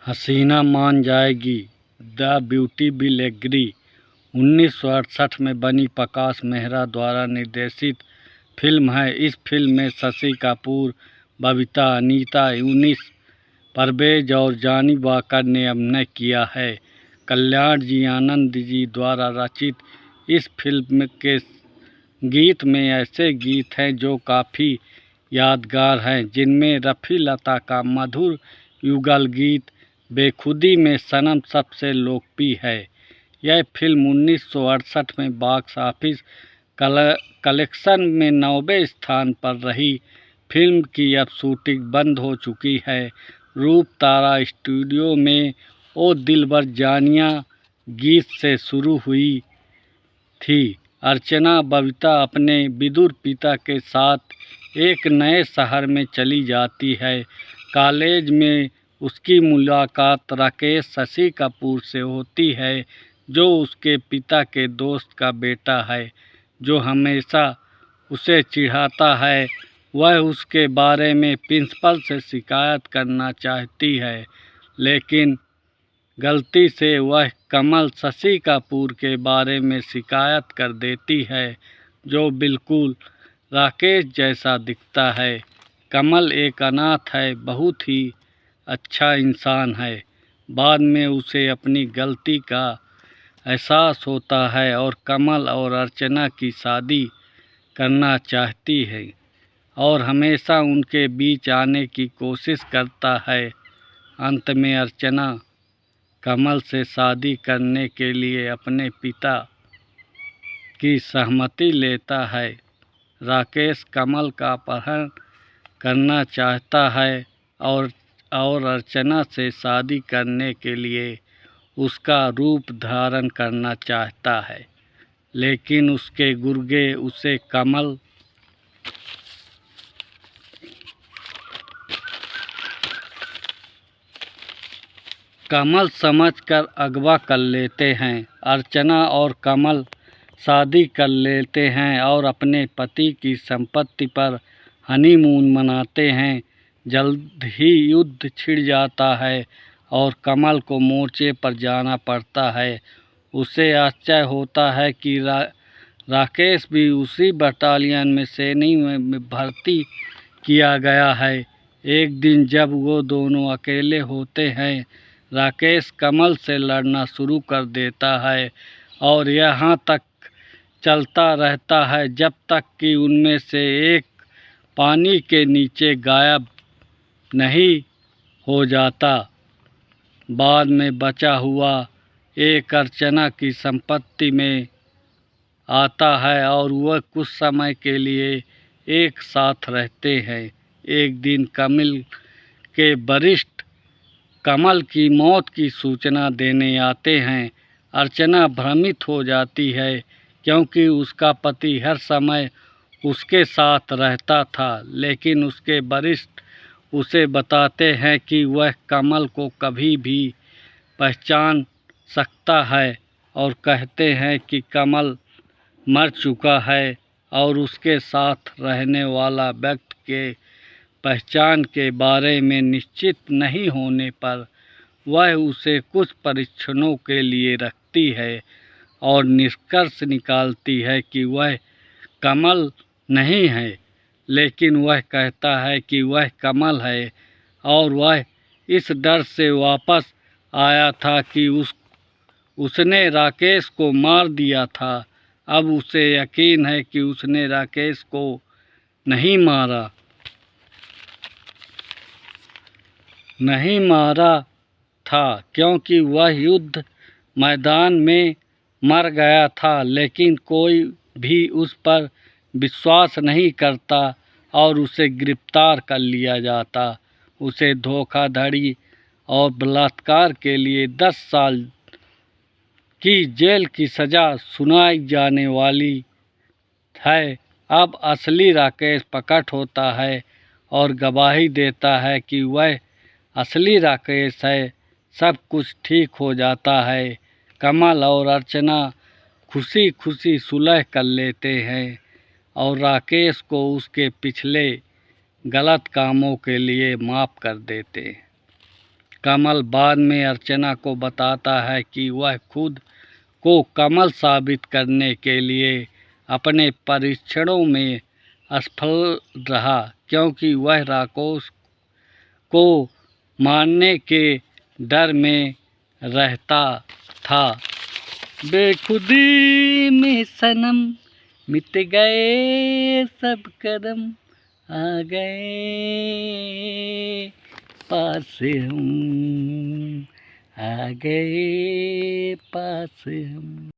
हसीना मान जाएगी, the beauty will agree 1968 में बनी प्रकाश मेहरा द्वारा निर्देशित फिल्म है। इस फिल्म में शशि कपूर, बबीता, अनीता, यूनिस, परवेज और जानी वाकर ने अभिनय किया है। कल्याण जी आनंद जी द्वारा रचित इस फिल्म के गीत में ऐसे गीत हैं जो काफ़ी यादगार हैं, जिनमें रफ़ी लता का मधुर युगल गीत बेखुदी में सनम सबसे लोकप्रिय है। यह फिल्म 1968 में बॉक्स ऑफिस कलेक्शन में 9वें स्थान पर रही। फिल्म की अब शूटिंग बंद हो चुकी है। रूप तारा स्टूडियो में ओ दिलबर जानिया गीत से शुरू हुई थी। अर्चना बबीता अपने विदुर पिता के साथ एक नए शहर में चली जाती है। कॉलेज में उसकी मुलाकात राकेश शशि कपूर से होती है, जो उसके पिता के दोस्त का बेटा है, जो हमेशा उसे चिढ़ाता है। वह उसके बारे में प्रिंसिपल से शिकायत करना चाहती है, लेकिन गलती से वह कमल शशि कपूर के बारे में शिकायत कर देती है, जो बिल्कुल राकेश जैसा दिखता है। कमल एक अनाथ है, बहुत ही अच्छा इंसान है। बाद में उसे अपनी गलती का एहसास होता है और कमल और अर्चना की शादी करना चाहती है और हमेशा उनके बीच आने की कोशिश करता है। अंत में अर्चना कमल से शादी करने के लिए अपने पिता की सहमति लेता है। राकेश कमल का अपहरण करना चाहता है और अर्चना से शादी करने के लिए उसका रूप धारण करना चाहता है, लेकिन उसके गुर्गे उसे कमल समझकर अगवा कर लेते हैं। अर्चना और कमल शादी कर लेते हैं और अपने पति की संपत्ति पर हनीमून मनाते हैं। जल्द ही युद्ध छिड़ जाता है और कमल को मोर्चे पर जाना पड़ता है। उसे आश्चर्य होता है कि राकेश भी उसी बटालियन में सैन्य में भर्ती किया गया है। एक दिन जब वो दोनों अकेले होते हैं, राकेश कमल से लड़ना शुरू कर देता है और यहाँ तक चलता रहता है जब तक कि उनमें से एक पानी के नीचे गायब नहीं हो जाता। बाद में बचा हुआ एक अर्चना की संपत्ति में आता है और वह कुछ समय के लिए एक साथ रहते हैं। एक दिन कमल के वरिष्ठ कमल की मौत की सूचना देने आते हैं। अर्चना भ्रमित हो जाती है, क्योंकि उसका पति हर समय उसके साथ रहता था, लेकिन उसके वरिष्ठ उसे बताते हैं कि वह कमल को कभी भी पहचान सकता है और कहते हैं कि कमल मर चुका है और उसके साथ रहने वाला व्यक्ति के पहचान के बारे में निश्चित नहीं होने पर वह उसे कुछ परीक्षणों के लिए रखती है और निष्कर्ष निकालती है कि वह कमल नहीं है, लेकिन वह कहता है कि वह कमल है और वह इस डर से वापस आया था कि उसने राकेश को मार दिया था। अब उसे यकीन है कि उसने राकेश को नहीं मारा था, क्योंकि वह युद्ध मैदान में मर गया था, लेकिन कोई भी उस पर विश्वास नहीं करता और उसे गिरफ्तार कर लिया जाता। उसे धोखाधड़ी और बलात्कार के लिए 10 साल की जेल की सज़ा सुनाई जाने वाली है। अब असली राकेश प्रकट होता है और गवाही देता है कि वह असली राकेश है। सब कुछ ठीक हो जाता है। कमल और अर्चना खुशी खुशी सुलह कर लेते हैं और राकेश को उसके पिछले गलत कामों के लिए माफ़ कर देते हैं। कमल बाद में अर्चना को बताता है कि वह खुद को कमल साबित करने के लिए अपने परीक्षणों में असफल रहा, क्योंकि वह राकेश को मारने के डर में रहता था। बेखुदी में सनम मिट गए सब कदम, आ गए पास हम, आ गए पास हम।